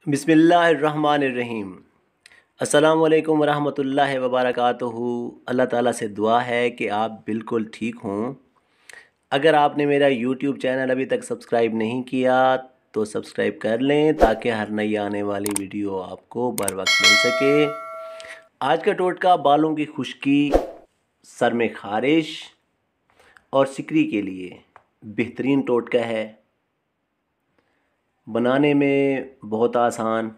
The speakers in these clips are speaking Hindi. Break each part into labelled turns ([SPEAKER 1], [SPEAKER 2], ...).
[SPEAKER 1] बिस्मिल्लाहिर्रहमानिर्रहीम। अस्सलामुअलैकुम वरहमतुल्लाहि वबरकातुहू। अल्लाह ताला से दुआ है कि आप बिल्कुल ठीक हों। अगर आपने मेरा यूट्यूब चैनल अभी तक सब्सक्राइब नहीं किया तो सब्सक्राइब कर लें ताकि हर नई आने वाली वीडियो आपको बर वक्त मिल सके। आज का टोटका बालों की खुश्की, सर में ख़ारिश और सिकरी के लिए बेहतरीन टोटका है। बनाने में बहुत आसान,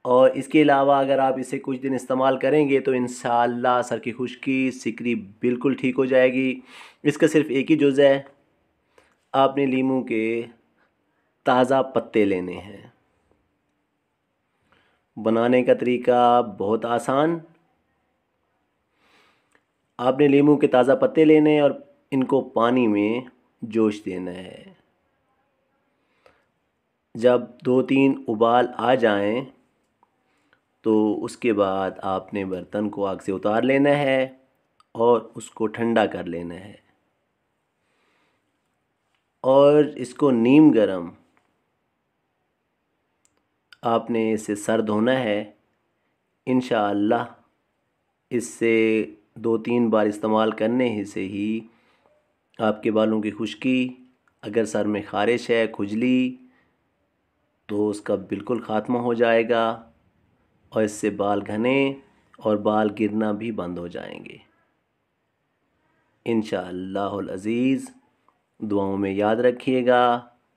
[SPEAKER 1] और इसके अलावा अगर आप इसे कुछ दिन इस्तेमाल करेंगे तो इंशाअल्लाह सर की खुश्की, सिकरी बिल्कुल ठीक हो जाएगी। इसका सिर्फ़ एक ही जुज़ है, आपने लीमू के ताज़ा पत्ते लेने हैं। बनाने का तरीका बहुत आसान। आपने लीमू के ताज़ा पत्ते लेने और इनको पानी में जोश देना है। जब 2-3 उबाल आ जाएं तो उसके बाद आपने बर्तन को आग से उतार लेना है और उसको ठंडा कर लेना है, और इसको नीम गरम आपने इसे सर धोना है। इंशाअल्लाह इससे 2-3 बार इस्तेमाल करने ही से ही आपके बालों की खुश्की, अगर सर में ख़ारिश है, खुजली, तो उसका बिल्कुल ख़ात्मा हो जाएगा और इससे बाल घने और बाल गिरना भी बंद हो जाएंगे इंशाअल्लाहुल अज़ीज़। दुआओं में याद रखिएगा।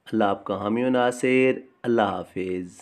[SPEAKER 1] अल्लाह आपका हामी व नासिर। अल्लाह हाफिज़।